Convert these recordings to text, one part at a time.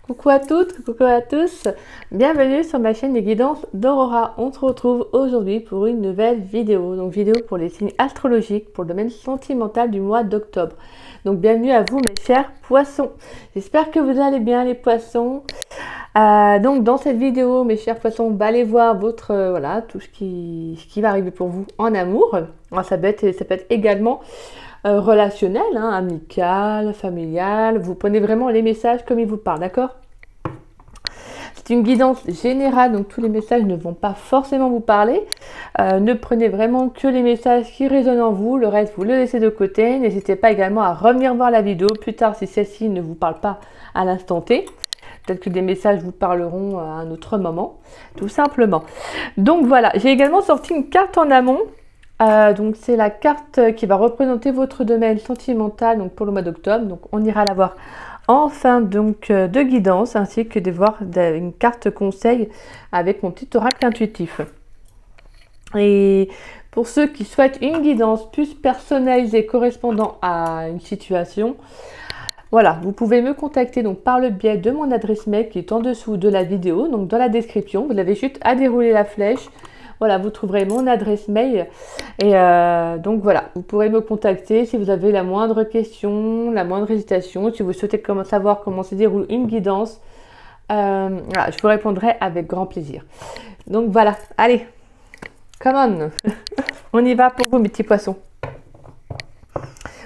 Coucou à toutes, coucou à tous, bienvenue sur ma chaîne des guidances d'Aurora. On se retrouve aujourd'hui pour une nouvelle vidéo, donc vidéo pour les signes astrologiques pour le domaine sentimental du mois d'octobre. Donc bienvenue à vous mes chers poissons, j'espère que vous allez bien les poissons. Donc dans cette vidéo mes chers poissons, allez voir votre, voilà, tout ce qui va arriver pour vous en amour. Alors, ça peut être également relationnel, hein, amical, familial. Vous prenez vraiment les messages comme ils vous parlent, d'accord? C'est une guidance générale, donc tous les messages ne vont pas forcément vous parler. Ne prenez vraiment que les messages qui résonnent en vous, le reste vous le laissez de côté. N'hésitez pas également à revenir voir la vidéo plus tard si celle-ci ne vous parle pas à l'instant T. Peut-être que des messages vous parleront à un autre moment, tout simplement. Donc voilà, j'ai également sorti une carte en amont. Donc c'est la carte qui va représenter votre domaine sentimental donc pour le mois d'octobre. Donc on ira la voir en fin donc, de guidance, ainsi que de voir une carte conseil avec mon petit oracle intuitif. Et pour ceux qui souhaitent une guidance plus personnalisée correspondant à une situation, voilà, vous pouvez me contacter donc par le biais de mon adresse mail qui est en dessous de la vidéo, donc dans la description. Vous avez juste à dérouler la flèche. Voilà, vous trouverez mon adresse mail et donc voilà, vous pourrez me contacter si vous avez la moindre question, la moindre hésitation, si vous souhaitez savoir comment se déroule une guidance. Voilà, je vous répondrai avec grand plaisir. Donc voilà, allez, come on, on y va pour vous mes petits poissons.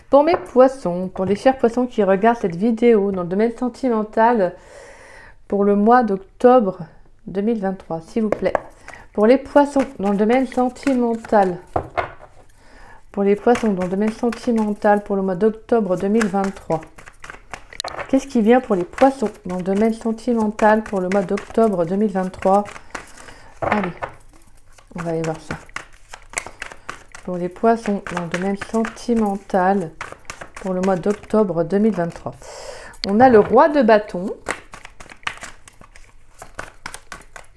Pour mes poissons, pour les chers poissons qui regardent cette vidéo dans le domaine sentimental pour le mois d'octobre 2023, s'il vous plaît. Pour les poissons dans le domaine sentimental, pour les poissons dans le domaine sentimental pour le mois d'octobre 2023, qu'est-ce qui vient pour les poissons dans le domaine sentimental pour le mois d'octobre 2023? Allez, on va aller voir ça. Pour les poissons dans le domaine sentimental pour le mois d'octobre 2023, on a le roi de bâton.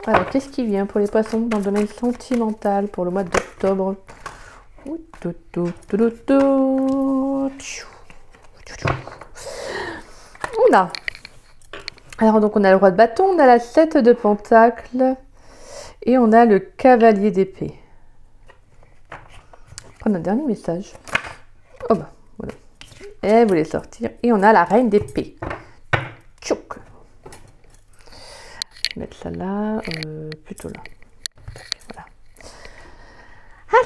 Alors, qu'est-ce qui vient pour les poissons dans le domaine sentimental pour le mois d'octobre? On a. Alors, donc, on a le roi de bâton, on a la 7 de pentacles et on a le cavalier d'épée. Prendre un dernier message. Oh bah, voilà. Et vous les sortir. Et on a la reine d'épée. Tchouk. Mettre ça là, plutôt là. Voilà.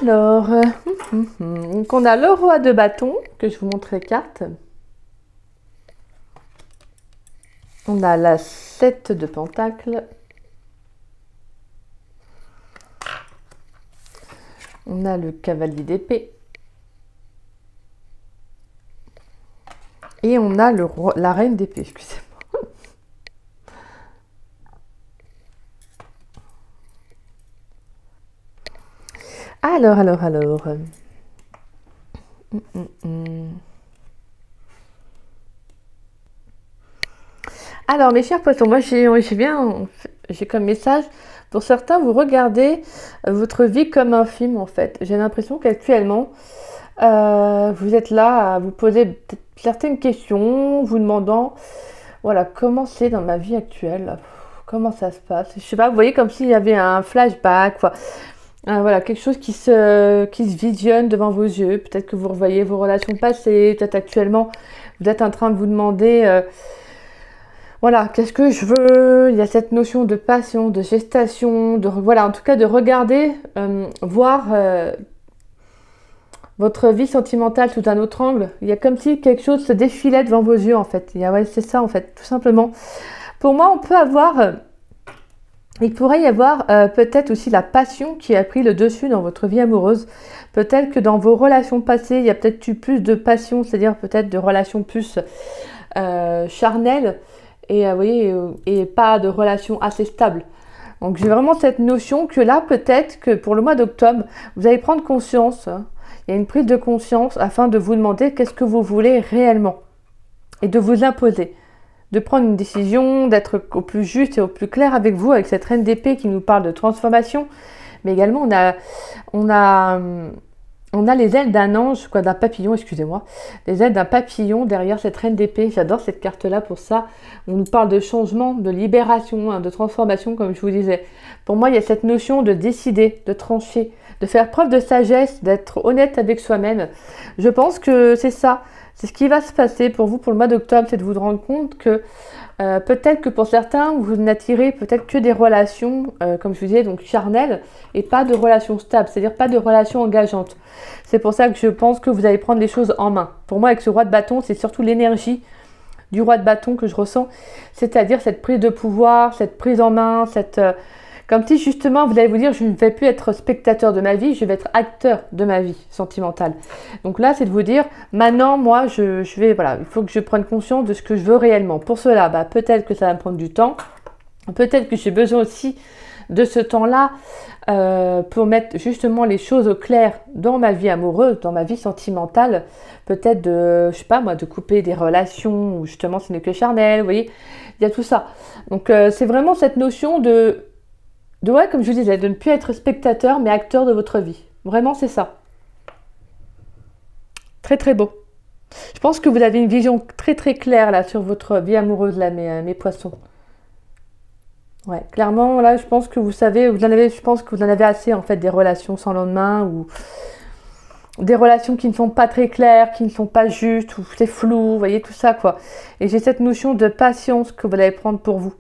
Alors, donc on a le roi de bâton, que je vous montre les cartes. On a la 7 de pentacles. On a le cavalier d'épée. Et on a la reine d'épée, excusez-moi. Alors. Alors, mes chers poissons, moi j'ai comme message, pour certains, vous regardez votre vie comme un film en fait. J'ai l'impression qu'actuellement, vous êtes là à vous poser certaines questions, vous demandant, voilà, comment c'est dans ma vie actuelle, comment ça se passe. Je sais pas, vous voyez comme s'il y avait un flashback, quoi. Voilà, quelque chose qui se visionne devant vos yeux. Peut-être que vous revoyez vos relations passées. Peut-être actuellement, vous êtes en train de vous demander, voilà, qu'est-ce que je veux? Il y a cette notion de passion, de gestation, voilà, en tout cas de regarder, voir votre vie sentimentale sous un autre angle. Il y a comme si quelque chose se défilait devant vos yeux, en fait. Ouais, c'est ça, en fait, tout simplement. Pour moi, on peut avoir... il pourrait y avoir peut-être aussi la passion qui a pris le dessus dans votre vie amoureuse. Peut-être que dans vos relations passées, il y a peut-être eu plus de passion, c'est-à-dire peut-être de relations plus charnelles et, vous voyez, et pas de relations assez stables. Donc j'ai vraiment cette notion que là, peut-être que pour le mois d'octobre, vous allez prendre conscience. Hein, il y a une prise de conscience afin de vous demander qu'est-ce que vous voulez réellement et de vous imposer. De prendre une décision, d'être au plus juste et au plus clair avec vous, avec cette reine d'épée qui nous parle de transformation. Mais également, on On a les ailes d'un ange, quoi, d'un papillon, excusez-moi. Les ailes d'un papillon derrière cette reine d'épée. J'adore cette carte-là pour ça. On nous parle de changement, de libération, hein, de transformation, comme je vous disais. Pour moi, il y a cette notion de décider, de trancher, de faire preuve de sagesse, d'être honnête avec soi-même. Je pense que c'est ça. C'est ce qui va se passer pour vous pour le mois d'octobre, c'est de vous rendre compte que peut-être que pour certains, vous n'attirez peut-être que des relations, comme je vous disais, donc charnelles, et pas de relations stables, c'est-à-dire pas de relations engageantes. C'est pour ça que je pense que vous allez prendre les choses en main. Pour moi, avec ce roi de bâton, c'est surtout l'énergie du roi de bâton que je ressens, c'est-à-dire cette prise de pouvoir, cette prise en main, comme si justement vous allez vous dire je ne vais plus être spectateur de ma vie, je vais être acteur de ma vie sentimentale. Donc là c'est de vous dire maintenant moi je vais, voilà, il faut que je prenne conscience de ce que je veux réellement. Pour cela, peut-être que ça va me prendre du temps, peut-être que j'ai besoin aussi de ce temps-là pour mettre justement les choses au clair dans ma vie amoureuse, dans ma vie sentimentale, peut-être de, je sais pas moi, de couper des relations où justement ce n'est que charnel, vous voyez, il y a tout ça. Donc c'est vraiment cette notion ouais, comme je vous disais, de ne plus être spectateur mais acteur de votre vie. Vraiment c'est ça. Très très beau. Je pense que vous avez une vision très très claire là sur votre vie amoureuse là, mes poissons. Ouais, clairement, là, je pense que vous savez, je pense que vous en avez assez, en fait, des relations sans lendemain ou des relations qui ne sont pas très claires, qui ne sont pas justes, ou c'est flou, vous voyez, tout ça, quoi. Et j'ai cette notion de patience que vous allez prendre pour vous.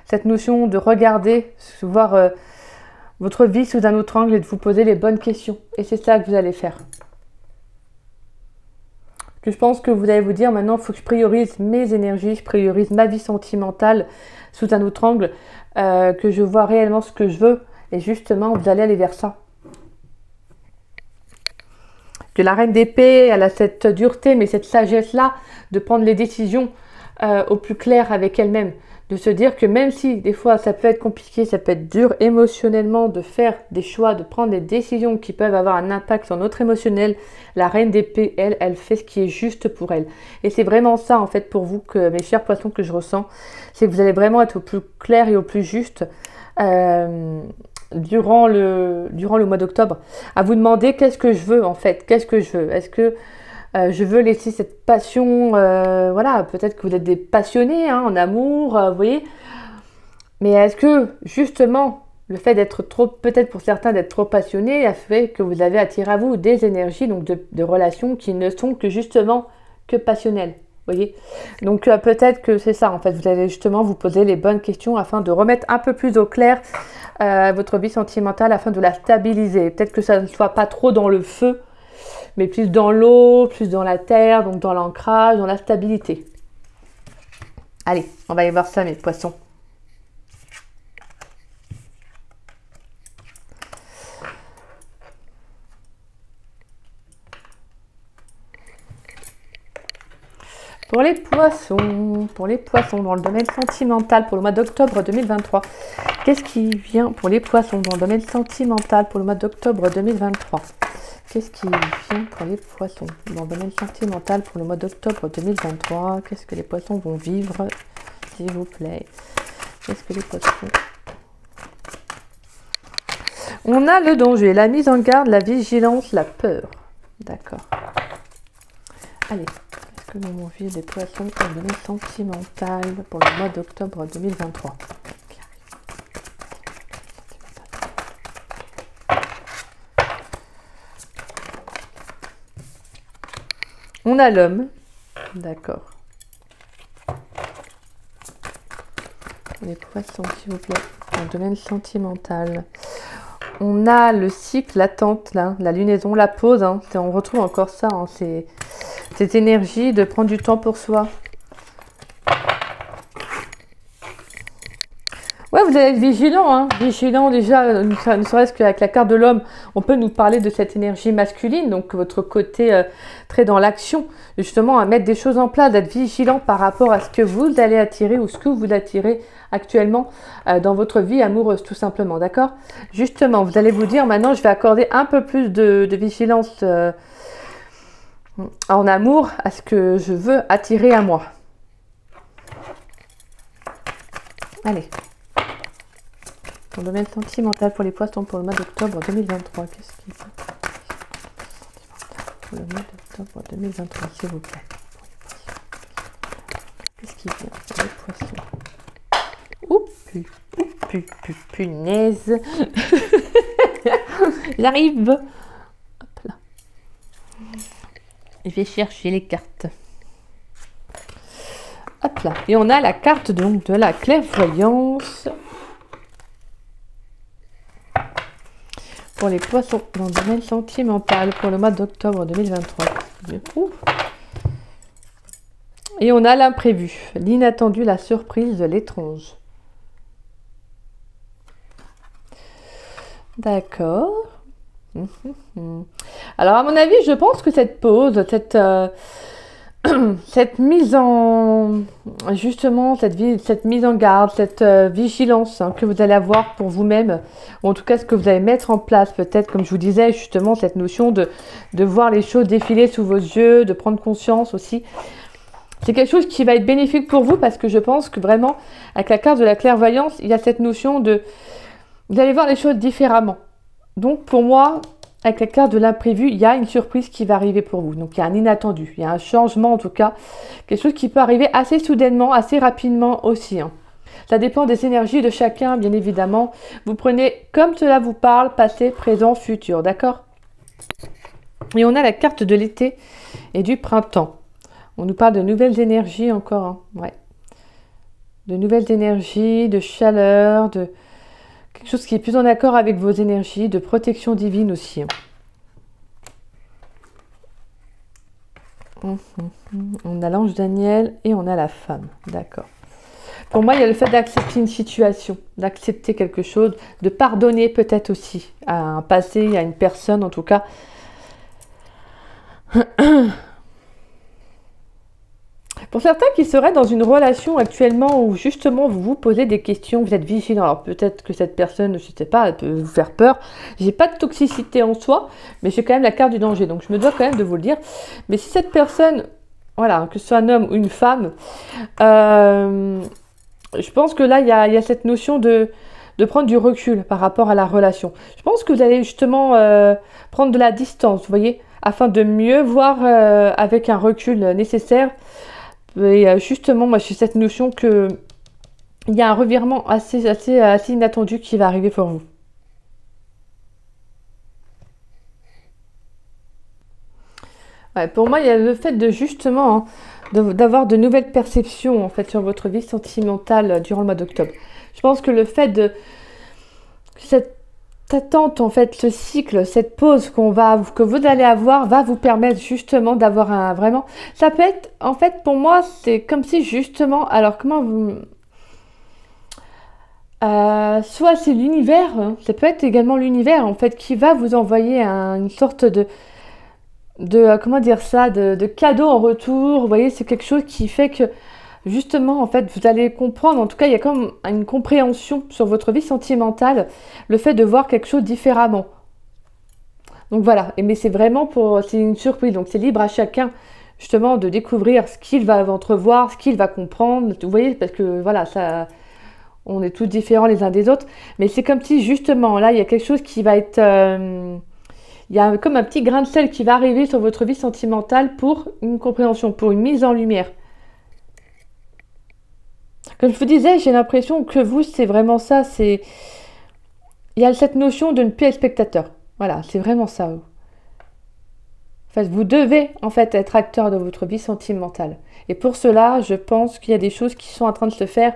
Cette notion de regarder, voir votre vie sous un autre angle et de vous poser les bonnes questions. Et c'est ça que vous allez faire. Que je pense que vous allez vous dire, maintenant, il faut que je priorise mes énergies, je priorise ma vie sentimentale sous un autre angle, que je vois réellement ce que je veux. Et justement, vous allez aller vers ça. Que la reine d'épée, elle a cette dureté, mais cette sagesse-là, de prendre les décisions au plus clair avec elle-même. De se dire que même si des fois ça peut être compliqué, ça peut être dur émotionnellement de faire des choix, de prendre des décisions qui peuvent avoir un impact sur notre émotionnel, la reine d'épée, elle fait ce qui est juste pour elle. Et c'est vraiment ça en fait pour vous, que mes chers poissons, que je ressens, c'est que vous allez vraiment être au plus clair et au plus juste durant le mois d'octobre, à vous demander qu'est-ce que je veux en fait, qu'est-ce que je veux. Est-ce que je veux laisser cette passion, voilà, peut-être que vous êtes des passionnés en amour, vous voyez. Mais est-ce que, justement, le fait d'être trop, peut-être pour certains d'être trop passionné, a fait que vous avez attiré à vous des énergies, donc de relations qui ne sont que justement que passionnelles, vous voyez. Donc peut-être que c'est ça, en fait, vous allez justement vous poser les bonnes questions afin de remettre un peu plus au clair votre vie sentimentale, afin de la stabiliser. Peut-être que ça ne soit pas trop dans le feu, mais plus dans l'eau, plus dans la terre, donc dans l'ancrage, dans la stabilité. Allez, on va aller voir ça, mes poissons. Pour les poissons dans le domaine sentimental pour le mois d'octobre 2023, qu'est-ce qui vient pour les poissons dans le domaine sentimental pour le mois d'octobre 2023 ? Qu'est-ce qui vient pour les poissons dans le domaine sentimental pour le mois d'octobre 2023? Qu'est-ce que les poissons vont vivre, s'il vous plaît? Qu'est-ce que les poissons... On a le danger, la mise en garde, la vigilance, la peur. D'accord. Allez, qu'est-ce que vont vivre les poissons dans le domaine sentimental pour le mois d'octobre 2023? On a l'homme, d'accord. Les poissons, s'il vous plaît, dans le domaine sentimental. On a le cycle, l'attente, là, la lunaison, la pause. On retrouve encore ça, cette énergie de prendre du temps pour soi. Ouais, vous allez être vigilant, vigilant déjà, ne serait-ce qu'avec la carte de l'homme, on peut nous parler de cette énergie masculine, donc votre côté très dans l'action, justement à mettre des choses en place, d'être vigilant par rapport à ce que vous allez attirer ou ce que vous attirez actuellement dans votre vie amoureuse, tout simplement, d'accord? Justement, vous allez vous dire, maintenant je vais accorder un peu plus de vigilance en amour à ce que je veux attirer à moi. Allez. Pour le domaine sentimental pour les poissons pour le mois d'octobre 2023. Qu'est-ce qui est le mois d'octobre 2023, s'il vous plaît. Qu'est-ce qui vient pour les poissons? Punaise. J'arrive. Hop là. Je vais chercher les cartes. Hop là. Et on a la carte donc de la clairvoyance. Pour les poissons dans le domaine sentimental pour le mois d'octobre 2023. Et on a l'imprévu, l'inattendu, la surprise, l'étrange. D'accord. Alors à mon avis, je pense que cette pause, cette mise en justement cette mise en garde, cette vigilance que vous allez avoir pour vous-même, ou en tout cas ce que vous allez mettre en place, peut-être comme je vous disais justement cette notion de voir les choses défiler sous vos yeux, de prendre conscience aussi. C'est quelque chose qui va être bénéfique pour vous parce que je pense que vraiment avec la carte de la clairvoyance, il y a cette notion de vous allez voir les choses différemment. Donc pour moi, avec la carte de l'imprévu, il y a une surprise qui va arriver pour vous. Donc il y a un inattendu, il y a un changement en tout cas. Quelque chose qui peut arriver assez soudainement, assez rapidement aussi. Ça dépend des énergies de chacun, bien évidemment. Vous prenez comme cela vous parle, passé, présent, futur, d'accord? Et on a la carte de l'été et du printemps. On nous parle de nouvelles énergies encore. Ouais. De nouvelles énergies, de chaleur, de quelque chose qui est plus en accord avec vos énergies, de protection divine aussi. On a l'ange Daniel et on a la femme. D'accord. Pour moi, il y a le fait d'accepter une situation, d'accepter quelque chose, de pardonner peut-être aussi à un passé, à une personne en tout cas. Pour certains qui seraient dans une relation actuellement où justement vous vous posez des questions, vous êtes vigilant, alors peut-être que cette personne, je ne sais pas, elle peut vous faire peur. J'ai pas de toxicité en soi, mais j'ai quand même la carte du danger, donc je me dois quand même de vous le dire. Mais si cette personne, voilà, que ce soit un homme ou une femme, je pense que là, il y a cette notion de prendre du recul par rapport à la relation. Je pense que vous allez justement prendre de la distance, vous voyez, afin de mieux voir avec un recul nécessaire. Et justement, moi, j'ai cette notion que il y a un revirement assez inattendu qui va arriver pour vous. Ouais, pour moi, il y a le fait de justement d'avoir de nouvelles perceptions en fait sur votre vie sentimentale durant le mois d'octobre. Je pense que le fait de cette attente, en fait, ce cycle, cette pause que vous allez avoir va vous permettre justement d'avoir un vraiment... Ça peut être, en fait, pour moi, c'est comme si justement... Alors, comment vous... soit c'est l'univers, ça peut être également l'univers, en fait, qui va vous envoyer une sorte de comment dire ça, de cadeau en retour. Vous voyez, c'est quelque chose qui fait que... Justement, en fait, vous allez comprendre, en tout cas, il y a comme une compréhension sur votre vie sentimentale, le fait de voir quelque chose différemment. Donc voilà, mais c'est vraiment c'est une surprise, donc c'est libre à chacun, justement, de découvrir ce qu'il va entrevoir, ce qu'il va comprendre, vous voyez, parce que voilà, on est tous différents les uns des autres, mais c'est comme si, justement, là, il y a quelque chose qui va être... il y a comme un petit grain de sel qui va arriver sur votre vie sentimentale pour une compréhension, pour une mise en lumière. Comme je vous disais, j'ai l'impression que vous, c'est vraiment ça. Il y a cette notion de ne plus être spectateur. Voilà, c'est vraiment ça. En fait, vous devez en fait être acteur de votre vie sentimentale. Et pour cela, je pense qu'il y a des choses qui sont en train de se faire.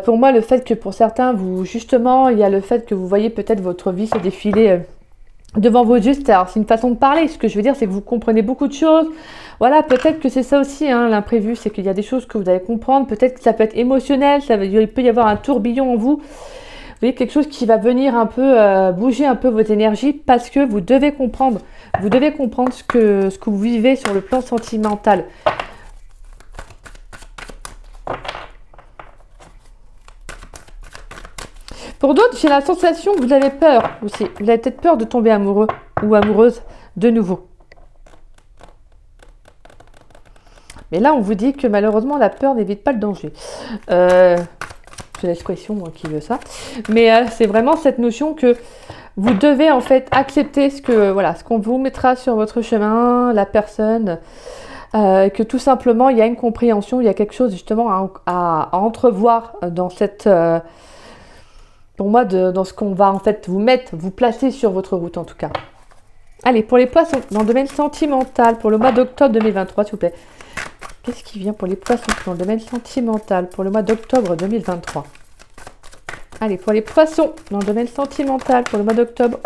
Pour moi, le fait que pour certains, justement, il y a le fait que vous voyez peut-être votre vie se défiler devant vos yeux. Alors, c'est une façon de parler. Ce que je veux dire, c'est que vous comprenez beaucoup de choses. Voilà, peut-être que c'est ça aussi, l'imprévu, c'est qu'il y a des choses que vous allez comprendre. Peut-être que ça peut être émotionnel, il peut y avoir un tourbillon en vous. Vous voyez, quelque chose qui va venir un peu bouger un peu vos énergies parce que vous devez comprendre. Vous devez comprendre ce que vous vivez sur le plan sentimental. Pour d'autres, j'ai la sensation que vous avez peur aussi. Vous avez peut-être peur de tomber amoureux ou amoureuse de nouveau. Mais là, on vous dit que malheureusement, la peur n'évite pas le danger. C'est l'expression qui veut ça. Mais c'est vraiment cette notion que vous devez en fait accepter ce que voilà, ce qu'on vous mettra sur votre chemin, la personne, que tout simplement il y a une compréhension, il y a quelque chose justement à entrevoir dans cette, pour moi, dans ce qu'on va en fait vous mettre, vous placer sur votre route en tout cas. Allez, pour les poissons, dans le domaine sentimental, pour le mois d'octobre 2023, s'il vous plaît. Qu'est-ce qui vient pour les poissons dans le domaine sentimental pour le mois d'octobre 2023? Allez, pour les poissons, dans le domaine sentimental, pour le mois d'octobre,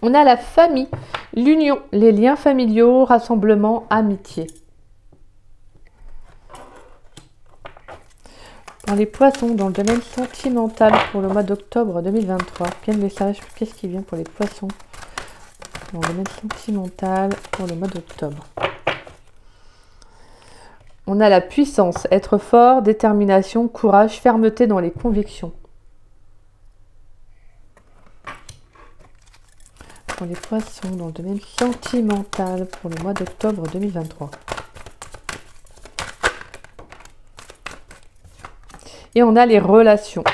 on a la famille, l'union, les liens familiaux, rassemblement, amitié. Pour les poissons, dans le domaine sentimental, pour le mois d'octobre 2023, quel message, qu'est-ce qui vient pour les poissons dans le domaine sentimental, pour le mois d'octobre? On a la puissance, être fort, détermination, courage, fermeté dans les convictions. Pour les poissons, dans le domaine sentimental, pour le mois d'octobre 2023. Et on a les relations.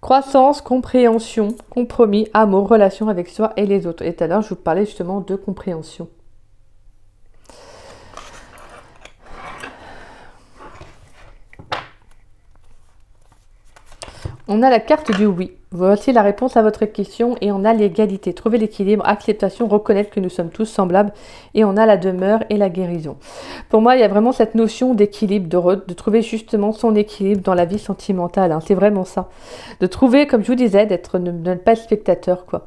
Croissance, compréhension, compromis, amour, relation avec soi et les autres. Et tout à l'heure, je vous parlais justement de compréhension. On a la carte du oui. Voici la réponse à votre question et on a l'égalité. Trouver l'équilibre, acceptation, reconnaître que nous sommes tous semblables et on a la demeure et la guérison. Pour moi, il y a vraiment cette notion d'équilibre, de trouver justement son équilibre dans la vie sentimentale. Hein. C'est vraiment ça. De trouver, comme je vous disais, de ne pas être spectateur, quoi.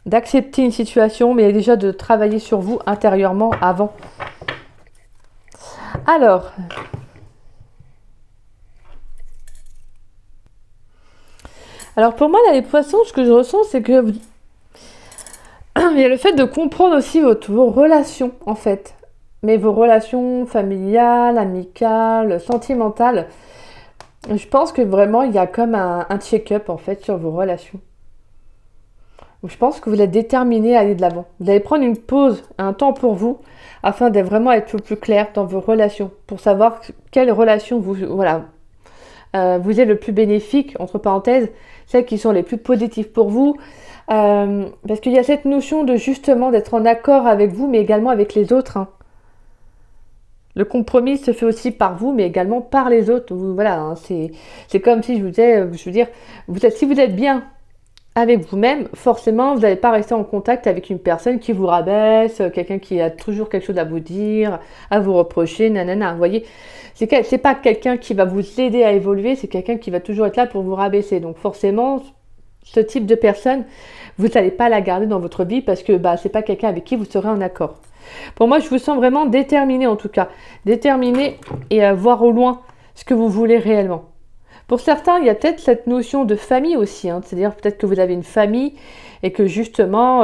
D'accepter une situation, mais déjà de travailler sur vous intérieurement avant. Alors... Alors pour moi, là, les poissons, ce que je ressens, c'est que il y a le fait de comprendre aussi vos relations, en fait. Mais vos relations familiales, amicales, sentimentales. Je pense que vraiment, il y a comme un check-up, en fait, sur vos relations. Je pense que vous êtes déterminé à aller de l'avant. Vous allez prendre une pause, un temps pour vous, afin de vraiment être plus clair dans vos relations, pour savoir quelle relation vous êtes le plus bénéfique, entre parenthèses, celles qui sont les plus positives pour vous, parce qu'il y a cette notion de justement d'être en accord avec vous, mais également avec les autres. Hein. Le compromis se fait aussi par vous, mais également par les autres. Voilà, hein, c'est comme si je vous disais, je veux dire, si vous êtes bien avec vous-même, forcément, vous n'allez pas rester en contact avec une personne qui vous rabaisse, quelqu'un qui a toujours quelque chose à vous dire, à vous reprocher, nanana. Vous voyez, c'est pas quelqu'un qui va vous aider à évoluer, c'est quelqu'un qui va toujours être là pour vous rabaisser. Donc forcément, ce type de personne, vous n'allez pas la garder dans votre vie parce que c'est pas quelqu'un avec qui vous serez en accord. Pour moi, je vous sens vraiment déterminé en tout cas. Déterminé et voir au loin ce que vous voulez réellement. Pour certains, il y a peut-être cette notion de famille aussi. Hein. C'est-à-dire peut-être que vous avez une famille et que justement,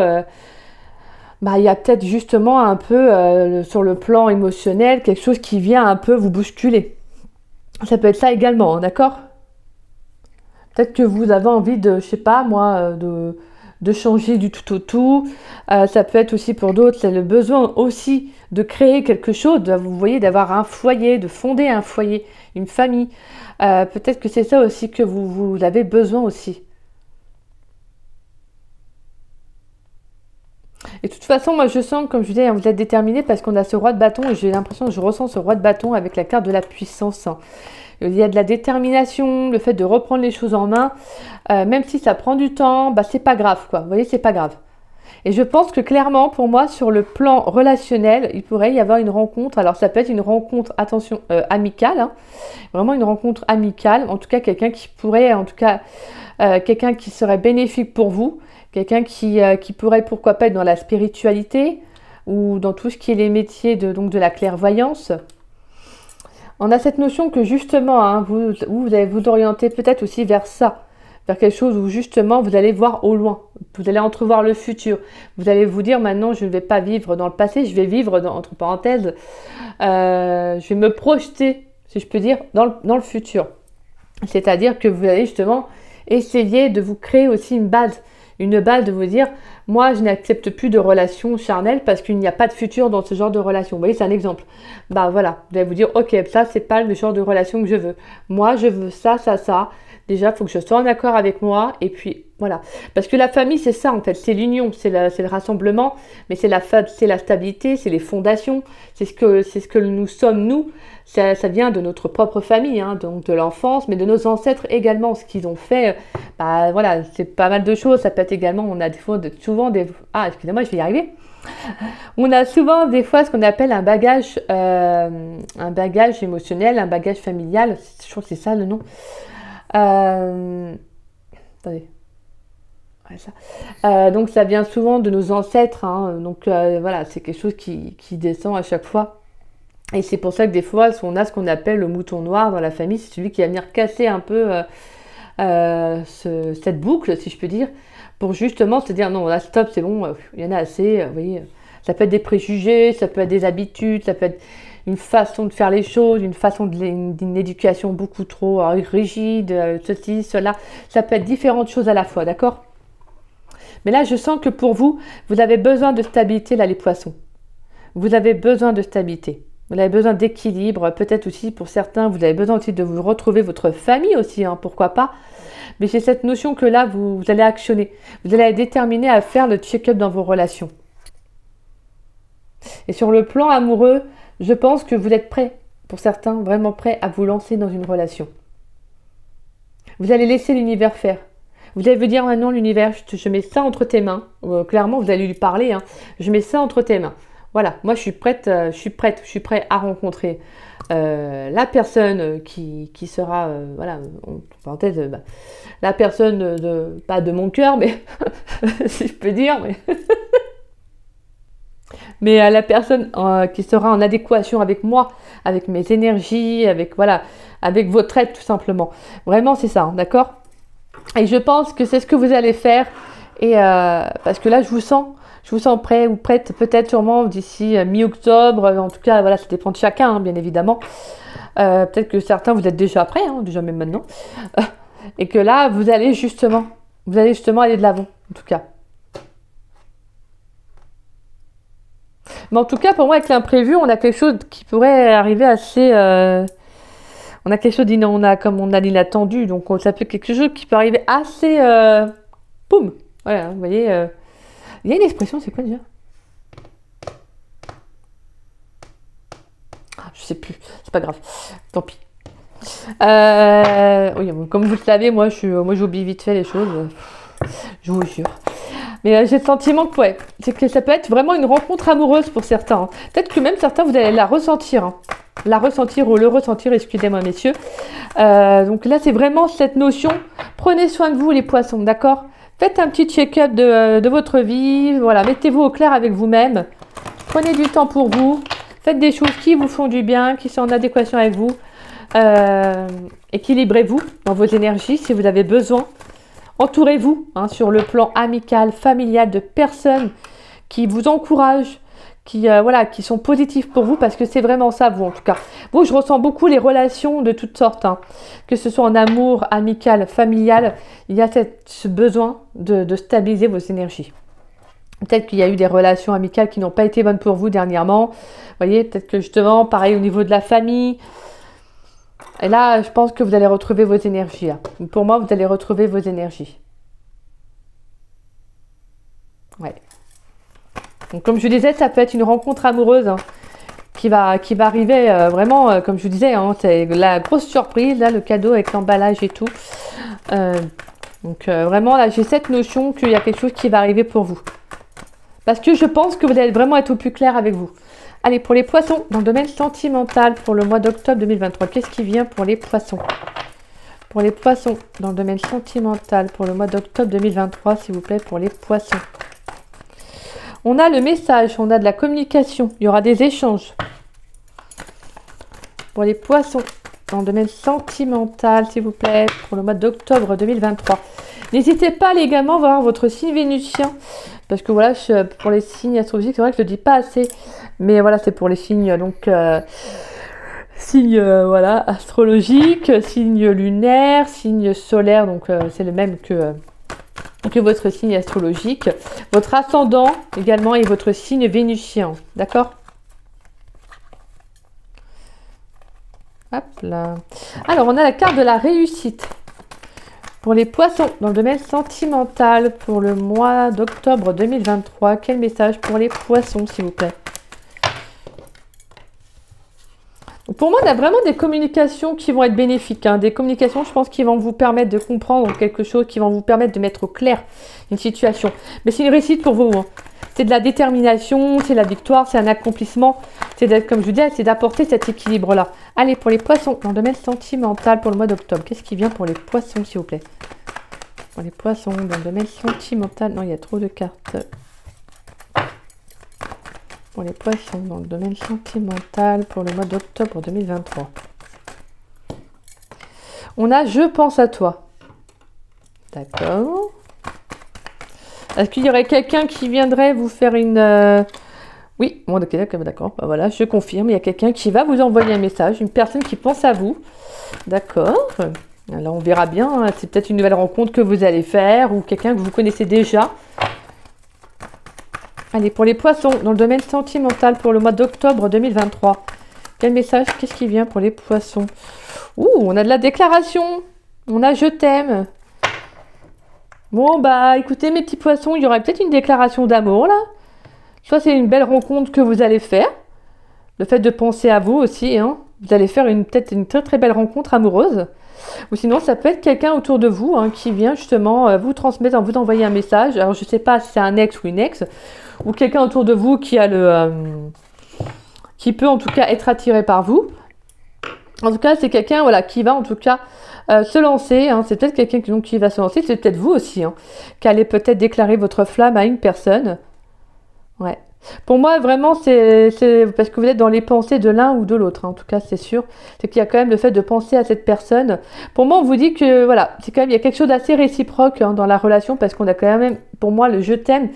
il y a peut-être justement un peu sur le plan émotionnel, quelque chose qui vient un peu vous bousculer. Ça peut être ça également, hein, d'accord? Peut-être que vous avez envie de, je sais pas moi, de changer du tout au tout. Ça peut être aussi pour d'autres, c'est le besoin aussi de créer quelque chose, vous voyez, d'avoir un foyer, de fonder un foyer, une famille. Peut-être que c'est ça aussi que vous avez besoin aussi. Et de toute façon, moi je sens, comme je disais, vous êtes déterminé parce qu'on a ce roi de bâton et j'ai l'impression, je ressens ce roi de bâton avec la carte de la puissance. Il y a de la détermination, le fait de reprendre les choses en main, même si ça prend du temps, c'est pas grave quoi. Vous voyez, c'est pas grave. Et je pense que clairement, pour moi, sur le plan relationnel, il pourrait y avoir une rencontre. Alors ça peut être une rencontre, attention, amicale, hein, vraiment une rencontre amicale. En tout cas, quelqu'un qui pourrait, quelqu'un qui serait bénéfique pour vous. Quelqu'un qui pourrait, pourquoi pas, être dans la spiritualité ou dans tout ce qui est les métiers de la clairvoyance. On a cette notion que justement, hein, vous allez vous orienter peut-être aussi vers ça, vers quelque chose où justement vous allez voir au loin, vous allez entrevoir le futur. Vous allez vous dire maintenant, je ne vais pas vivre dans le passé, je vais vivre, entre parenthèses, je vais me projeter, si je peux dire, dans le futur. C'est-à-dire que vous allez justement essayer de vous créer aussi une base de vous dire, moi je n'accepte plus de relations charnelles parce qu'il n'y a pas de futur dans ce genre de relation. Vous voyez, c'est un exemple. Voilà, vous allez vous dire, ok, ça c'est pas le genre de relation que je veux. Moi je veux ça, Déjà, il faut que je sois en accord avec moi. Et puis, voilà. Parce que la famille, c'est ça, en fait. C'est l'union, c'est le rassemblement. Mais c'est la stabilité, c'est les fondations. C'est ce que nous sommes, nous. Ça vient de notre propre famille, hein, donc de l'enfance, mais de nos ancêtres également. Ce qu'ils ont fait, bah voilà, c'est pas mal de choses. Ça peut être également, on a souvent des... Ah, excusez-moi, je vais y arriver. On a souvent des fois ce qu'on appelle un bagage émotionnel, un bagage familial. Je crois que c'est ça le nom. Attendez. Ouais, ça. Donc ça vient souvent de nos ancêtres. Hein. Donc voilà, c'est quelque chose qui descend à chaque fois. Et c'est pour ça que des fois, on a ce qu'on appelle le mouton noir dans la famille. C'est celui qui va venir casser un peu cette boucle, si je peux dire, pour justement se dire non, là stop, c'est bon, il y en a assez. Vous voyez, ça peut être des préjugés, ça peut être des habitudes, ça peut être une façon de faire les choses, d'une éducation beaucoup trop rigide, ceci, cela. Ça peut être différentes choses à la fois, d'accord? Mais là, je sens que pour vous, vous avez besoin de stabilité, là, les poissons. Vous avez besoin de stabilité. Vous avez besoin d'équilibre. Peut-être aussi, pour certains, vous avez besoin aussi de vous retrouver votre famille aussi, hein, pourquoi pas. Mais c'est cette notion que là, vous allez actionner. Vous allez être déterminé à faire le check-up dans vos relations. Et sur le plan amoureux, je pense que vous êtes prêts, pour certains, vraiment prêts à vous lancer dans une relation. Vous allez laisser l'univers faire. Vous allez vous dire maintenant, l'univers, je mets ça entre tes mains. Clairement, vous allez lui parler. Hein. Je mets ça entre tes mains. Voilà, moi je suis prête, je suis prêt à rencontrer la personne qui sera, voilà, en parenthèse, la personne pas de mon cœur, mais si je peux dire, mais la personne qui sera en adéquation avec moi, avec mes énergies, voilà, avec votre aide tout simplement. Vraiment, c'est ça, hein, d'accord? Et je pense que c'est ce que vous allez faire, et parce que là, je vous sens prêt ou prête, peut-être sûrement d'ici mi-octobre. En tout cas, voilà, ça dépend de chacun, hein, bien évidemment. Peut-être que certains, vous êtes déjà prêts, hein, déjà même maintenant. Et que là, vous allez justement aller de l'avant, en tout cas. Mais en tout cas, pour moi, avec l'imprévu, on a quelque chose qui pourrait arriver assez... on a quelque chose comme on a l'inattendu. Donc, ça peut être quelque chose qui peut arriver assez... Boum. Voilà, vous voyez... Il y a une expression, c'est quoi déjà? Je sais plus, c'est pas grave, tant pis. Oui, comme vous le savez, moi j'oublie vite fait les choses, je vous jure. Mais j'ai le sentiment que, ouais, c'est que ça peut être vraiment une rencontre amoureuse pour certains. Hein. Peut-être que même certains, vous allez la ressentir. Hein. La ressentir ou le ressentir, excusez-moi messieurs. Donc là, c'est vraiment cette notion, prenez soin de vous les poissons, d'accord? Faites un petit check-up de votre vie, voilà, mettez-vous au clair avec vous-même, prenez du temps pour vous, faites des choses qui vous font du bien, qui sont en adéquation avec vous, équilibrez-vous dans vos énergies si vous avez besoin, entourez-vous hein, sur le plan amical, familial, de personnes qui vous encouragent, voilà, qui sont positifs pour vous, parce que c'est vraiment ça, vous en tout cas. Vous, je ressens beaucoup les relations de toutes sortes, hein, que ce soit en amour, amical, familial, il y a ce besoin de stabiliser vos énergies. Peut-être qu'il y a eu des relations amicales qui n'ont pas été bonnes pour vous dernièrement. Vous voyez, peut-être que justement, pareil au niveau de la famille. Et là, je pense que vous allez retrouver vos énergies. Là. Pour moi, vous allez retrouver vos énergies. Ouais. Donc, comme je disais, ça peut être une rencontre amoureuse hein, qui va arriver vraiment, comme je vous disais, hein, c'est la grosse surprise, là, le cadeau avec l'emballage et tout. Donc, vraiment, là, j'ai cette notion qu'il y a quelque chose qui va arriver pour vous. Parce que je pense que vous allez vraiment être au plus clair avec vous. Allez, pour les poissons, dans le domaine sentimental, pour le mois d'octobre 2023, qu'est-ce qui vient pour les poissons? Pour les poissons, dans le domaine sentimental, pour le mois d'octobre 2023, s'il vous plaît, pour les poissons. On a le message, on a de la communication, il y aura des échanges. Pour les poissons, dans le domaine sentimental, s'il vous plaît, pour le mois d'octobre 2023. N'hésitez pas également à voir votre signe vénusien, parce que voilà, pour les signes astrologiques, c'est vrai que je ne le dis pas assez, mais voilà, c'est pour les signes, donc, signes, voilà, astrologiques, signes lunaires, signes solaires, donc c'est le même que votre signe astrologique, votre ascendant également et votre signe vénusien, d'accord? Hop là. Alors, on a la carte de la réussite. Pour les poissons, dans le domaine sentimental, pour le mois d'octobre 2023, quel message pour les poissons, s'il vous plaît? Pour moi, on a vraiment des communications qui vont être bénéfiques. Hein. Des communications, je pense, qui vont vous permettre de comprendre quelque chose, qui vont vous permettre de mettre au clair une situation. Mais c'est une réussite pour vous. Hein. C'est de la détermination, c'est la victoire, c'est un accomplissement. C'est, comme je vous dis, c'est d'apporter cet équilibre-là. Allez, pour les poissons, dans le domaine sentimental pour le mois d'octobre, qu'est-ce qui vient pour les poissons, s'il vous plaît? Pour les poissons, dans le domaine sentimental, non, il y a trop de cartes. Pour les poissons, dans le domaine sentimental pour le mois d'octobre 2023. On a « Je pense à toi ». D'accord. Est-ce qu'il y aurait quelqu'un qui viendrait vous faire une... Oui, bon, d'accord, bah voilà, je confirme. Il y a quelqu'un qui va vous envoyer un message, une personne qui pense à vous. D'accord. Alors, on verra bien. Hein. C'est peut-être une nouvelle rencontre que vous allez faire ou quelqu'un que vous connaissez déjà. Allez, pour les poissons, dans le domaine sentimental pour le mois d'octobre 2023. Quel message? Qu'est-ce qui vient pour les poissons? Ouh, on a de la déclaration. On a « Je t'aime ». Bon, bah, écoutez, mes petits poissons, il y aurait peut-être une déclaration d'amour, là. Soit c'est une belle rencontre que vous allez faire. Le fait de penser à vous aussi, hein. Vous allez faire peut-être une très très belle rencontre amoureuse. Ou sinon, ça peut être quelqu'un autour de vous hein, qui vient justement vous transmettre, vous envoyer un message. Alors, je ne sais pas si c'est un ex ou une ex, ou quelqu'un autour de vous qui a qui peut en tout cas être attiré par vous. En tout cas, c'est quelqu'un voilà, qui va en tout cas se lancer. Hein. C'est peut-être quelqu'un qui va se lancer. C'est peut-être vous aussi, hein, qui allez peut-être déclarer votre flamme à une personne. Ouais. Pour moi, vraiment, c'est parce que vous êtes dans les pensées de l'un ou de l'autre. Hein. En tout cas, c'est sûr. C'est qu'il y a quand même le fait de penser à cette personne. Pour moi, on vous dit que, voilà, c'est quand même, il y a quelque chose d'assez réciproque hein, dans la relation parce qu'on a quand même, pour moi, le « je t'aime »,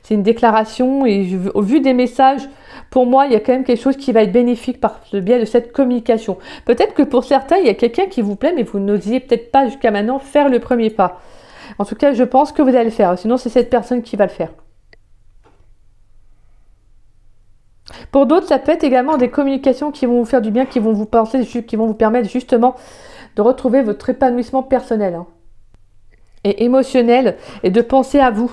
c'est une déclaration et au vu des messages, pour moi, il y a quand même quelque chose qui va être bénéfique par le biais de cette communication. Peut-être que pour certains, il y a quelqu'un qui vous plaît, mais vous n'osiez peut-être pas jusqu'à maintenant faire le premier pas. En tout cas, je pense que vous allez le faire. Sinon, c'est cette personne qui va le faire. Pour d'autres, ça peut être également des communications qui vont vous faire du bien, qui vont vous permettre justement de retrouver votre épanouissement personnel hein, et émotionnel et de penser à vous,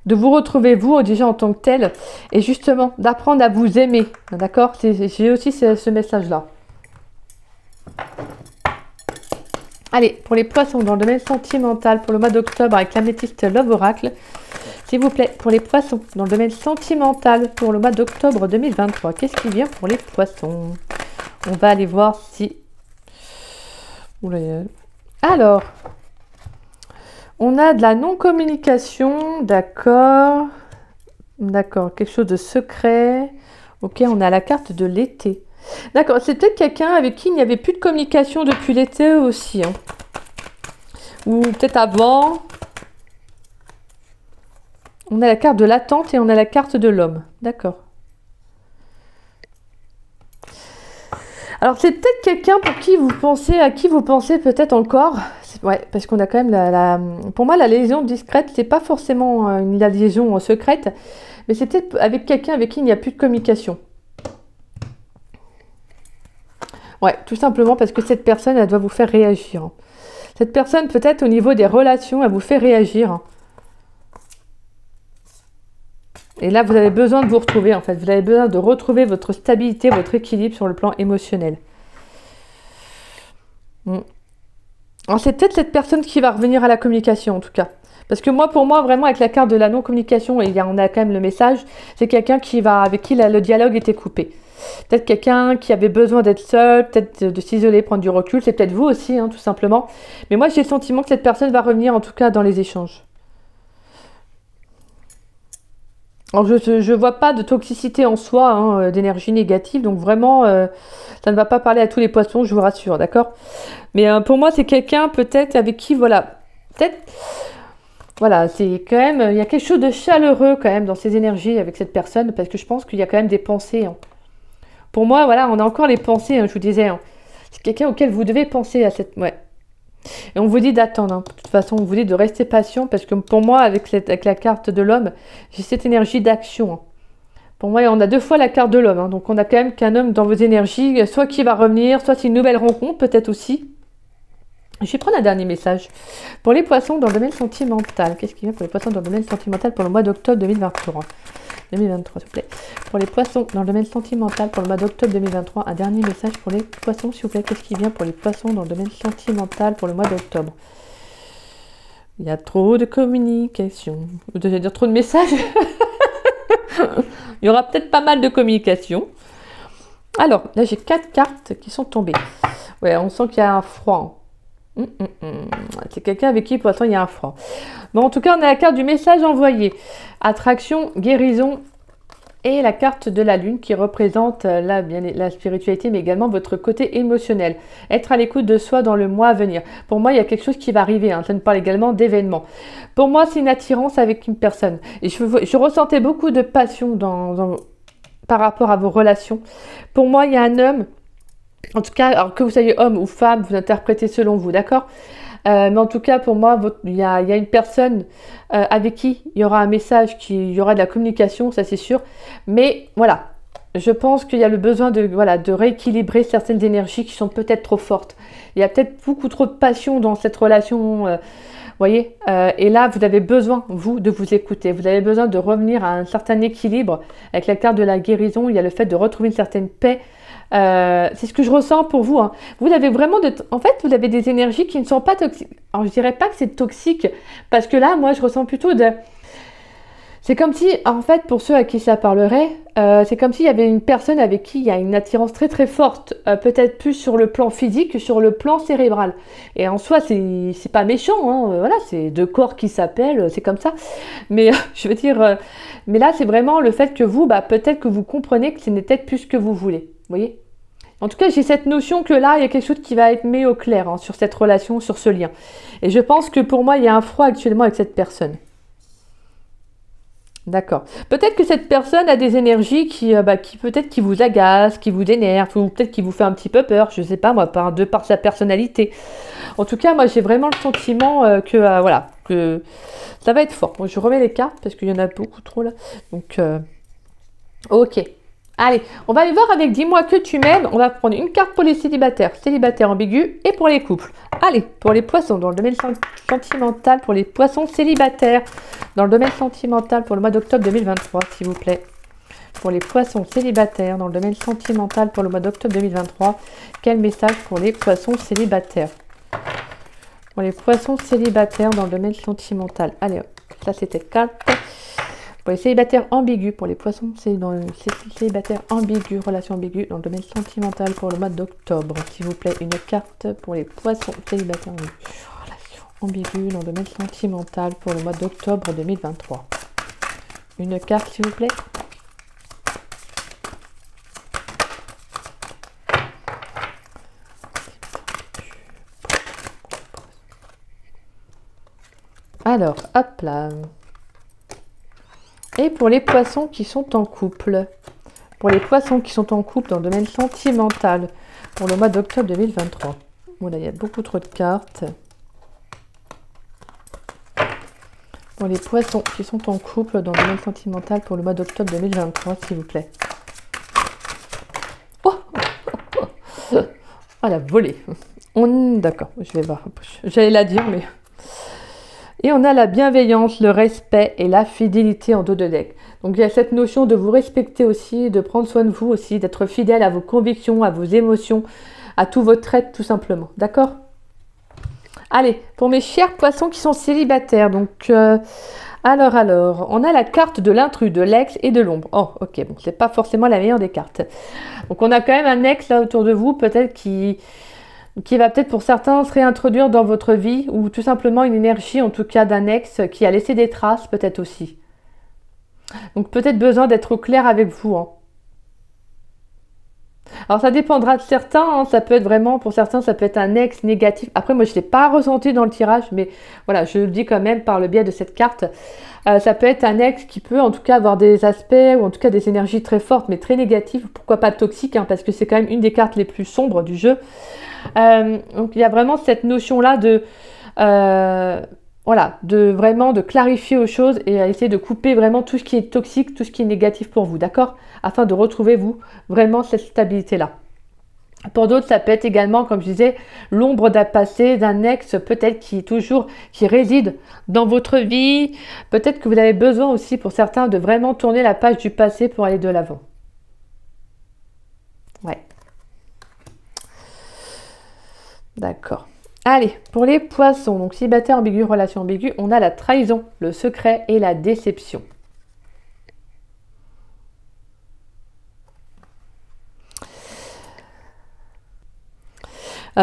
de vous retrouver vous déjà en tant que tel et justement d'apprendre à vous aimer. D'accord? J'ai aussi ce message-là. Allez, pour les poissons dans le domaine sentimental pour le mois d'octobre avec l'améthyste Love Oracle. S'il vous plaît, pour les poissons, dans le domaine sentimental, pour le mois d'octobre 2023, qu'est-ce qui vient pour les poissons? On va aller voir si... Alors, on a de la non-communication, d'accord. D'accord, quelque chose de secret. Ok, on a la carte de l'été. D'accord, c'est peut-être quelqu'un avec qui il n'y avait plus de communication depuis l'été aussi. Hein. Ou peut-être avant... On a la carte de l'attente et on a la carte de l'homme. D'accord. Alors, c'est peut-être quelqu'un pour qui vous pensez, à qui vous pensez peut-être encore. Ouais, parce qu'on a quand même Pour moi, la liaison discrète, c'est pas forcément une liaison secrète, mais c'est peut-être avec quelqu'un avec qui il n'y a plus de communication. Ouais, tout simplement parce que cette personne, elle doit vous faire réagir. Cette personne, peut-être au niveau des relations, elle vous fait réagir. Et là, vous avez besoin de vous retrouver, en fait. Vous avez besoin de retrouver votre stabilité, votre équilibre sur le plan émotionnel. Alors, c'est peut-être cette personne qui va revenir à la communication, en tout cas. Parce que moi, pour moi, vraiment, avec la carte de la non-communication, et on a quand même le message, c'est quelqu'un avec qui le dialogue était coupé. Peut-être quelqu'un qui avait besoin d'être seul, peut-être de s'isoler, prendre du recul. C'est peut-être vous aussi, hein, tout simplement. Mais moi, j'ai le sentiment que cette personne va revenir, en tout cas, dans les échanges. Alors, je vois pas de toxicité en soi, hein, d'énergie négative, donc vraiment, ça ne va pas parler à tous les poissons, je vous rassure, d'accord? Mais pour moi, c'est quelqu'un peut-être avec qui, voilà, peut-être, voilà, c'est quand même, il y a quelque chose de chaleureux quand même dans ces énergies avec cette personne, parce que je pense qu'il y a quand même des pensées. Hein. Pour moi, voilà, on a encore les pensées, hein, je vous disais, hein. C'est quelqu'un auquel vous devez penser à cette... Ouais. Et on vous dit d'attendre, hein. De toute façon, on vous dit de rester patient, parce que pour moi, avec la carte de l'homme, j'ai cette énergie d'action. Hein. Pour moi, on a deux fois la carte de l'homme, hein. Donc on a quand même qu'un homme dans vos énergies, soit qui va revenir, soit c'est une nouvelle rencontre, peut-être aussi. Je vais prendre un dernier message. Pour les poissons dans le domaine sentimental. Qu'est-ce qui vient pour les poissons dans le domaine sentimental pour le mois d'octobre 2023 s'il vous plaît. Pour les poissons dans le domaine sentimental pour le mois d'octobre 2023. Un dernier message pour les poissons, s'il vous plaît. Qu'est-ce qui vient pour les poissons dans le domaine sentimental pour le mois d'octobre? Il y a trop de communication. Vous devez dire trop de messages. Il y aura peut-être pas mal de communication. Alors, là, j'ai 4 cartes qui sont tombées. Ouais, on sent qu'il y a un froid. C'est quelqu'un avec qui, pour l'instant, il y a un froid. Bon, en tout cas, on a la carte du message envoyé. Attraction, guérison et la carte de la lune qui représente la spiritualité, mais également votre côté émotionnel. Être à l'écoute de soi dans le mois à venir. Pour moi, il y a quelque chose qui va arriver. Ça nous parle également d'événements. Pour moi, c'est une attirance avec une personne. Et je ressentais beaucoup de passion par rapport à vos relations. Pour moi, il y a un homme. En tout cas, alors que vous soyez homme ou femme, vous interprétez selon vous, d'accord? Mais en tout cas, pour moi, il y a une personne avec qui il y aura un message, il y aura de la communication, ça c'est sûr. Mais voilà, je pense qu'il y a le besoin de rééquilibrer certaines énergies qui sont peut-être trop fortes. Il y a peut-être beaucoup trop de passion dans cette relation, voyez, et là, vous avez besoin, vous, de vous écouter. Vous avez besoin de revenir à un certain équilibre. Avec la carte de la guérison, il y a le fait de retrouver une certaine paix. C'est ce que je ressens pour vous. Vous avez vraiment en fait, vous avez des énergies qui ne sont pas toxiques. Alors, je dirais pas que c'est toxique, parce que là, moi, je ressens plutôt c'est comme si, en fait, pour ceux à qui ça parlerait, c'est comme s'il y avait une personne avec qui il y a une attirance très très forte, peut-être plus sur le plan physique que sur le plan cérébral. Et en soi, c'est pas méchant, voilà, c'est deux corps qui s'appellent, c'est comme ça. Mais je veux dire, mais là, c'est vraiment le fait que vous, peut-être que vous comprenez que ce n'est peut-être plus ce que vous voulez. Vous voyez? En tout cas, j'ai cette notion que là, il y a quelque chose qui va être mis au clair sur cette relation, sur ce lien. Et je pense que pour moi, il y a un froid actuellement avec cette personne. D'accord. Peut-être que cette personne a des énergies qui peut-être qui vous agacent, qui vous énervent, ou peut-être qui vous fait un petit peu peur, je ne sais pas moi, par sa personnalité. En tout cas, moi j'ai vraiment le sentiment que ça va être fort. Bon, je remets les cartes parce qu'il y en a beaucoup trop là. Donc, ok. Allez, on va aller voir avec Dis-moi que tu m'aimes. On va prendre une carte pour les célibataires ambigus et pour les couples. Allez, pour les poissons dans le domaine sentimental, pour les poissons célibataires dans le domaine sentimental pour le mois d'octobre 2023, s'il vous plaît. Pour les poissons célibataires dans le domaine sentimental pour le mois d'octobre 2023, quel message pour les poissons célibataires? Pour les poissons célibataires dans le domaine sentimental. Allez, ça c'était 4. Pour les célibataires ambigus, pour les poissons célibataires ambigus, relations ambiguës dans le domaine sentimental pour le mois d'octobre. S'il vous plaît, une carte pour les poissons célibataires ambigus, relations ambiguës dans le domaine sentimental pour le mois d'octobre 2023. Une carte, s'il vous plaît. Alors, hop là. Et pour les poissons qui sont en couple, pour les poissons qui sont en couple dans le domaine sentimental, pour le mois d'octobre 2023. Bon, là, il y a beaucoup trop de cartes. Pour les poissons qui sont en couple dans le domaine sentimental pour le mois d'octobre 2023, s'il vous plaît. Oh, la volée. D'accord, je vais voir. J'allais la dire, mais... Et on a la bienveillance, le respect et la fidélité en dos de deck. Donc il y a cette notion de vous respecter aussi, de prendre soin de vous aussi, d'être fidèle à vos convictions, à vos émotions, à tous vos traits tout simplement. D'accord? Allez, pour mes chers poissons qui sont célibataires, donc... Alors, on a la carte de l'intrus, de l'ex et de l'ombre. Oh, ok, bon, c'est pas forcément la meilleure des cartes. Donc on a quand même un ex là autour de vous, peut-être qui va peut-être pour certains se réintroduire dans votre vie, ou tout simplement une énergie en tout cas d'un ex qui a laissé des traces peut-être aussi. Donc peut-être besoin d'être au clair avec vous. Alors ça dépendra de certains, ça peut être vraiment, pour certains ça peut être un ex négatif. Après moi je ne l'ai pas ressenti dans le tirage, mais voilà, je le dis quand même par le biais de cette carte. Ça peut être un ex qui peut en tout cas avoir des aspects, ou en tout cas des énergies très fortes, mais très négatives, pourquoi pas toxiques, parce que c'est quand même une des cartes les plus sombres du jeu. Donc il y a vraiment cette notion-là de vraiment de clarifier aux choses et à essayer de couper vraiment tout ce qui est toxique, tout ce qui est négatif pour vous, d'accord? Afin de retrouver vous vraiment cette stabilité-là. Pour d'autres, ça peut être également, comme je disais, l'ombre d'un passé, d'un ex, peut-être qui réside dans votre vie. Peut-être que vous avez besoin aussi, pour certains, de vraiment tourner la page du passé pour aller de l'avant. Ouais. D'accord. Allez, pour les poissons, donc célibataire ambigu, relation ambiguë, on a la trahison, le secret et la déception.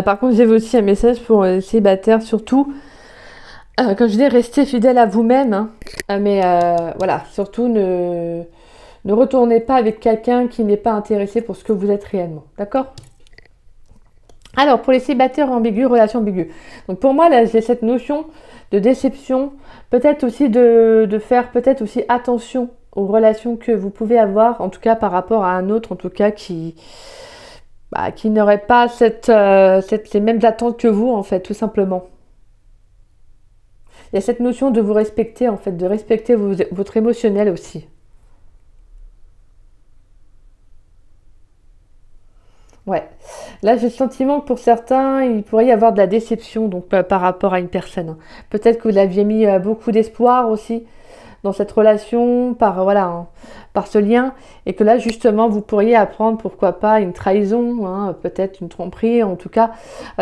Par contre, j'ai aussi un message pour les célibataires, surtout, comme je dis, restez fidèle à vous-même, hein. Mais voilà, surtout ne retournez pas avec quelqu'un qui n'est pas intéressé pour ce que vous êtes réellement, d'accord? Alors, pour les célibataires ambigus, relations ambiguës. Donc pour moi, là, j'ai cette notion de déception, peut-être aussi de faire peut-être aussi attention aux relations que vous pouvez avoir, en tout cas par rapport à un autre, en tout cas qui n'aurait pas les mêmes attentes que vous, en fait, tout simplement. Il y a cette notion de vous respecter, en fait, de respecter votre émotionnel aussi. Ouais. Là, j'ai le sentiment que pour certains, il pourrait y avoir de la déception donc par rapport à une personne, hein. Peut-être que vous l'aviez mis beaucoup d'espoir aussi dans cette relation, voilà, hein, par ce lien, et que là, justement, vous pourriez apprendre, pourquoi pas, une trahison, hein, peut-être une tromperie, en tout cas,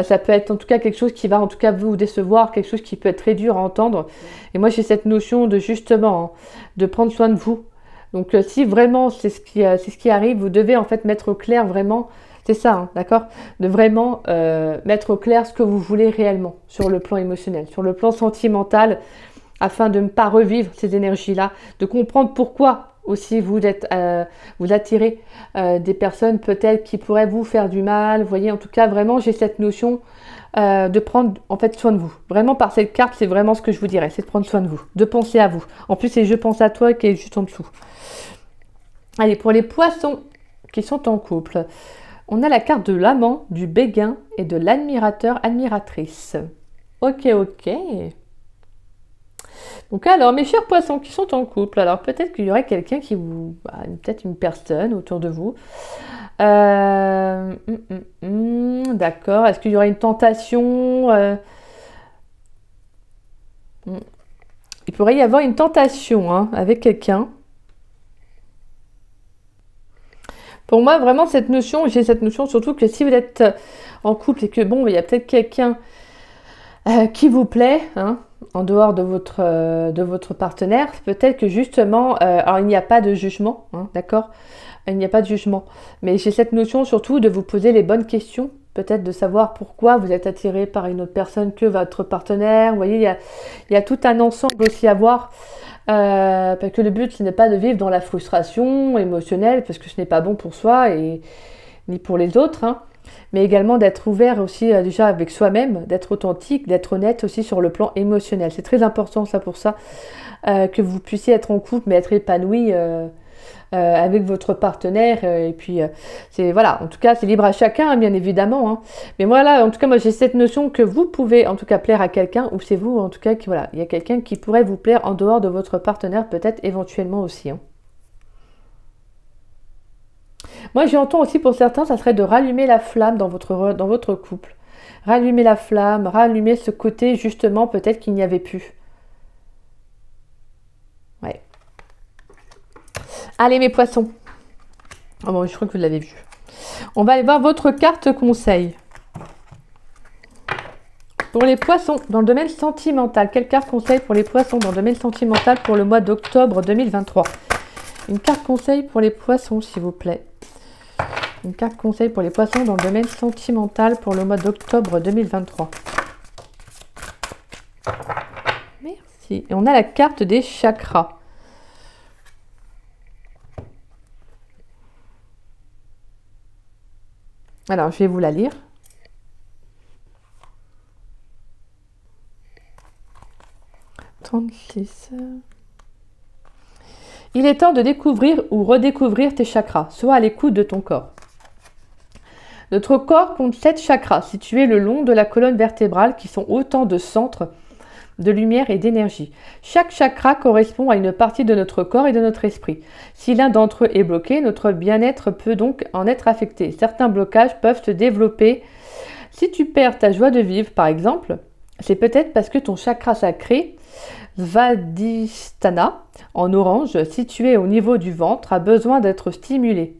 ça peut être en tout cas quelque chose qui va en tout cas vous décevoir, quelque chose qui peut être très dur à entendre. Et moi, j'ai cette notion de justement, hein, de prendre soin de vous. Donc, si vraiment c'est ce qui arrive, vous devez en fait mettre au clair vraiment. C'est ça, hein, d'accord? De vraiment mettre au clair ce que vous voulez réellement sur le plan émotionnel, sur le plan sentimental, afin de ne pas revivre ces énergies-là, de comprendre pourquoi aussi vous attirez des personnes peut-être qui pourraient vous faire du mal. Vous voyez, en tout cas, vraiment, j'ai cette notion de prendre en fait soin de vous. Vraiment, par cette carte, c'est vraiment ce que je vous dirais, c'est de prendre soin de vous, de penser à vous. En plus, c'est je pense à toi qui est juste en dessous. Allez, pour les poissons qui sont en couple, on a la carte de l'amant, du béguin et de l'admirateur, admiratrice. Ok, ok. Donc alors, mes chers poissons qui sont en couple, alors peut-être qu'il y aurait quelqu'un qui vous... peut-être une personne autour de vous. D'accord. Est-ce qu'il y aurait une tentation Il pourrait y avoir une tentation, hein, avec quelqu'un. Pour moi, vraiment, j'ai cette notion surtout que si vous êtes en couple et que, bon, il y a peut-être quelqu'un qui vous plaît, hein, en dehors de votre partenaire, peut-être que justement, alors il n'y a pas de jugement, hein, d'accord? Il n'y a pas de jugement. Mais j'ai cette notion surtout de vous poser les bonnes questions, peut-être de savoir pourquoi vous êtes attiré par une autre personne que votre partenaire. Vous voyez, il y a tout un ensemble aussi à voir. Parce que le but, ce n'est pas de vivre dans la frustration émotionnelle, parce que ce n'est pas bon pour soi et ni pour les autres, hein, mais également d'être ouvert aussi déjà avec soi-même, d'être authentique, d'être honnête aussi sur le plan émotionnel. C'est très important ça pour ça, que vous puissiez être en couple, mais être épanoui avec votre partenaire. Et puis, voilà, en tout cas, c'est libre à chacun, hein, bien évidemment. Hein. Mais voilà, en tout cas, moi, j'ai cette notion que vous pouvez, en tout cas, plaire à quelqu'un, ou c'est vous, en tout cas, voilà, il y a quelqu'un qui pourrait vous plaire en dehors de votre partenaire, peut-être éventuellement aussi. Hein. Moi, j'entends aussi pour certains, ça serait de rallumer la flamme dans votre couple. Rallumer la flamme, rallumer ce côté, justement, peut-être qu'il n'y avait plus. Ouais. Allez, mes poissons. Oh bon, je crois que vous l'avez vu. On va aller voir votre carte conseil. Pour les poissons, dans le domaine sentimental, quelle carte conseil pour les poissons dans le domaine sentimental pour le mois d'octobre 2023? Une carte conseil pour les poissons, s'il vous plaît. Une carte conseil pour les poissons dans le domaine sentimental pour le mois d'octobre 2023. Merci. Et on a la carte des chakras. Alors, je vais vous la lire. Il est temps de découvrir ou redécouvrir tes chakras. Sois à l'écoute de ton corps. Notre corps compte 7 chakras situés le long de la colonne vertébrale qui sont autant de centres de lumière et d'énergie. Chaque chakra correspond à une partie de notre corps et de notre esprit. Si l'un d'entre eux est bloqué, notre bien-être peut donc en être affecté. Certains blocages peuvent se développer. Si tu perds ta joie de vivre, par exemple, c'est peut-être parce que ton chakra sacré, Svadhisthana, en orange, situé au niveau du ventre, a besoin d'être stimulé.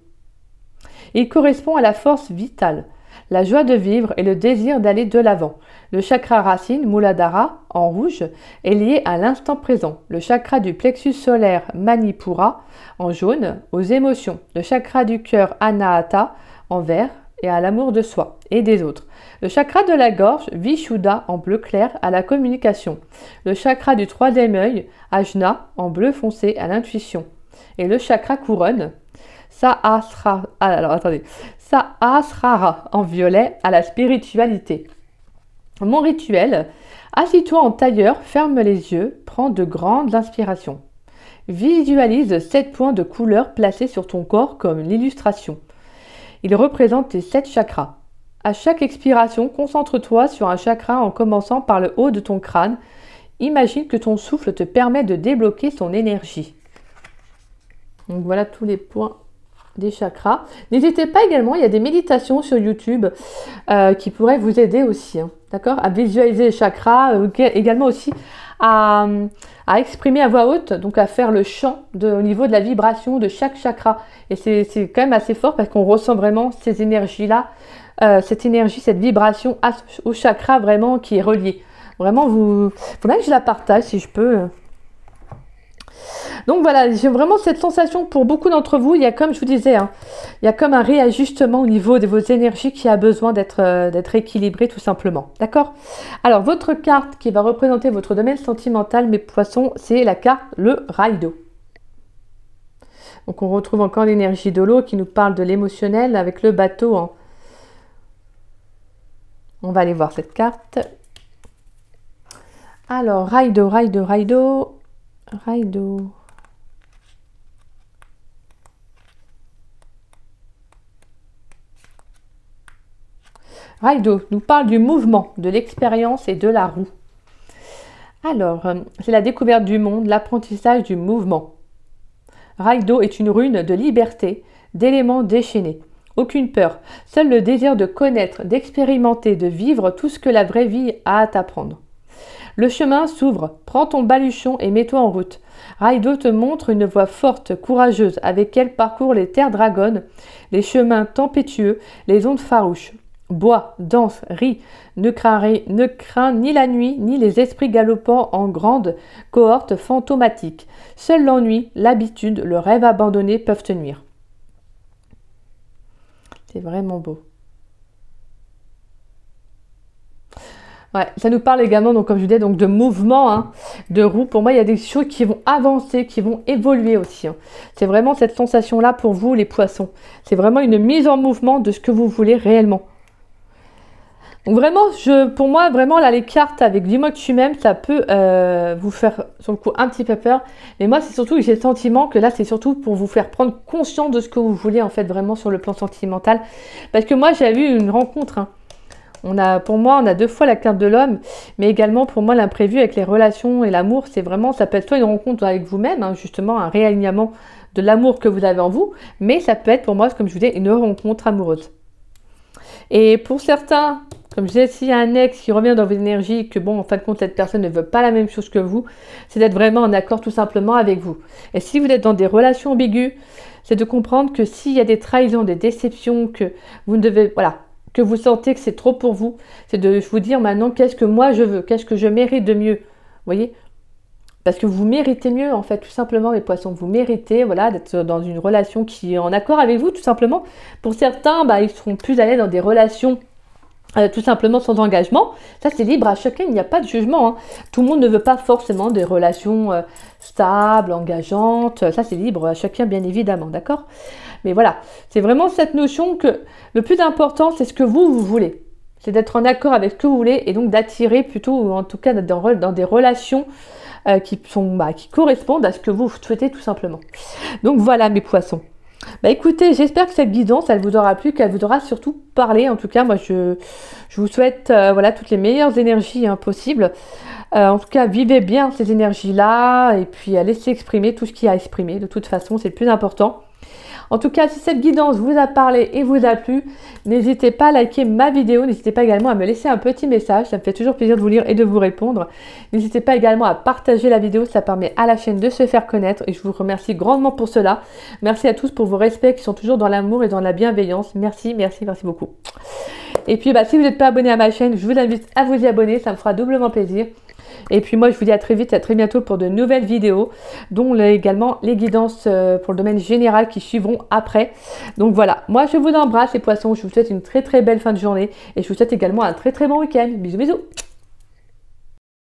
Il correspond à la force vitale, la joie de vivre et le désir d'aller de l'avant. Le chakra racine, Muladhara, en rouge, est lié à l'instant présent. Le chakra du plexus solaire, Manipura, en jaune, aux émotions. Le chakra du cœur, Anahata, en vert, et à l'amour de soi et des autres. Le chakra de la gorge, Vishuddha, en bleu clair, à la communication. Le chakra du troisième œil, Ajna, en bleu foncé, à l'intuition. Et le chakra couronne, Sahasrara, en violet, à la spiritualité. Mon rituel, assis-toi en tailleur, ferme les yeux, prends de grandes inspirations. Visualise 7 points de couleur placés sur ton corps comme l'illustration. Ils représentent tes 7 chakras. À chaque expiration, concentre-toi sur un chakra en commençant par le haut de ton crâne. Imagine que ton souffle te permet de débloquer son énergie. Donc voilà tous les points des chakras. N'hésitez pas également, il y a des méditations sur YouTube qui pourraient vous aider aussi, hein, d'accord, à visualiser les chakras, également aussi à exprimer à voix haute, donc à faire le chant au niveau de la vibration de chaque chakra. Et c'est quand même assez fort parce qu'on ressent vraiment ces énergies-là, cette énergie, cette vibration au chakra vraiment qui est relié. Vraiment, faudrait que je la partage si je peux. Donc voilà, j'ai vraiment cette sensation pour beaucoup d'entre vous. Il y a, comme je vous disais, hein, il y a comme un réajustement au niveau de vos énergies qui a besoin d'être équilibré tout simplement. D'accord? Alors, votre carte qui va représenter votre domaine sentimental, mes poissons, c'est la carte le Raïdo. Donc on retrouve encore l'énergie de l'eau qui nous parle de l'émotionnel avec le bateau. Hein. On va aller voir cette carte. Alors, Raïdo. Raïdo nous parle du mouvement, de l'expérience et de la roue. Alors, c'est la découverte du monde, l'apprentissage du mouvement. Raïdo est une rune de liberté, d'éléments déchaînés. Aucune peur, seul le désir de connaître, d'expérimenter, de vivre tout ce que la vraie vie a à t'apprendre. Le chemin s'ouvre, prends ton baluchon et mets-toi en route. Raïdo te montre une voie forte, courageuse, avec elle parcourt les terres dragonnes, les chemins tempétueux, les ondes farouches. Bois, danse, rit, ne crains ni la nuit, ni les esprits galopants en grande cohorte fantomatique. Seul l'ennui, l'habitude, le rêve abandonné peuvent te nuire. C'est vraiment beau. Ouais, ça nous parle également, donc, comme je disais, donc, de mouvement, hein, de roue. Pour moi, il y a des choses qui vont avancer, qui vont évoluer aussi. Hein. C'est vraiment cette sensation-là pour vous, les poissons. C'est vraiment une mise en mouvement de ce que vous voulez réellement. Donc vraiment, pour moi, vraiment, là, les cartes avec dis-moi que tu m'aimes, ça peut vous faire, sur le coup, un petit peu peur. Mais moi, c'est surtout que j'ai le sentiment que là, c'est surtout pour vous faire prendre conscience de ce que vous voulez, en fait, vraiment sur le plan sentimental. Parce que moi, j'ai eu une rencontre, hein. Pour moi, on a 2 fois la carte de l'homme, mais également pour moi, l'imprévu avec les relations et l'amour, c'est vraiment, ça peut être soit une rencontre avec vous-même, hein, justement, un réalignement de l'amour que vous avez en vous, mais ça peut être pour moi, comme je vous disais, une rencontre amoureuse. Et pour certains, comme je disais, s'il y a un ex qui revient dans vos énergies, que bon, en fin de compte, cette personne ne veut pas la même chose que vous, c'est d'être vraiment en accord tout simplement avec vous. Et si vous êtes dans des relations ambiguës, c'est de comprendre que s'il y a des trahisons, des déceptions, que vous ne devez, voilà, que vous sentez que c'est trop pour vous, c'est de vous dire maintenant qu'est-ce que moi je veux, qu'est-ce que je mérite de mieux, vous voyez, parce que vous méritez mieux en fait, tout simplement, mes poissons, vous méritez, voilà, d'être dans une relation qui est en accord avec vous, tout simplement. Pour certains, ils seront plus à l'aise dans des relations tout simplement sans engagement. Ça, c'est libre à chacun, il n'y a pas de jugement, hein. Tout le monde ne veut pas forcément des relations stables, engageantes, ça c'est libre à chacun bien évidemment, d'accord? Mais voilà, c'est vraiment cette notion que le plus important, c'est ce que vous voulez. C'est d'être en accord avec ce que vous voulez et donc d'attirer plutôt, ou en tout cas dans des relations qui correspondent à ce que vous souhaitez tout simplement. Donc voilà mes poissons. Bah écoutez, j'espère que cette guidance, elle vous aura plu, qu'elle vous aura surtout parlé. En tout cas, moi, je vous souhaite voilà, toutes les meilleures énergies possibles. En tout cas, vivez bien ces énergies-là et puis laissez exprimer tout ce qu'il y a à exprimer. De toute façon, c'est le plus important. En tout cas, si cette guidance vous a parlé et vous a plu, n'hésitez pas à liker ma vidéo, n'hésitez pas également à me laisser un petit message, ça me fait toujours plaisir de vous lire et de vous répondre. N'hésitez pas également à partager la vidéo, ça permet à la chaîne de se faire connaître et je vous remercie grandement pour cela. Merci à tous pour vos respects qui sont toujours dans l'amour et dans la bienveillance. Merci, merci, merci beaucoup. Et puis, si vous n'êtes pas abonné à ma chaîne, je vous invite à vous y abonner, ça me fera doublement plaisir. Et puis moi, je vous dis à très vite, à très bientôt pour de nouvelles vidéos, dont également les guidances pour le domaine général qui suivront après. Donc voilà, moi je vous embrasse les poissons, je vous souhaite une très très belle fin de journée et je vous souhaite également un très très bon week-end. Bisous bisous.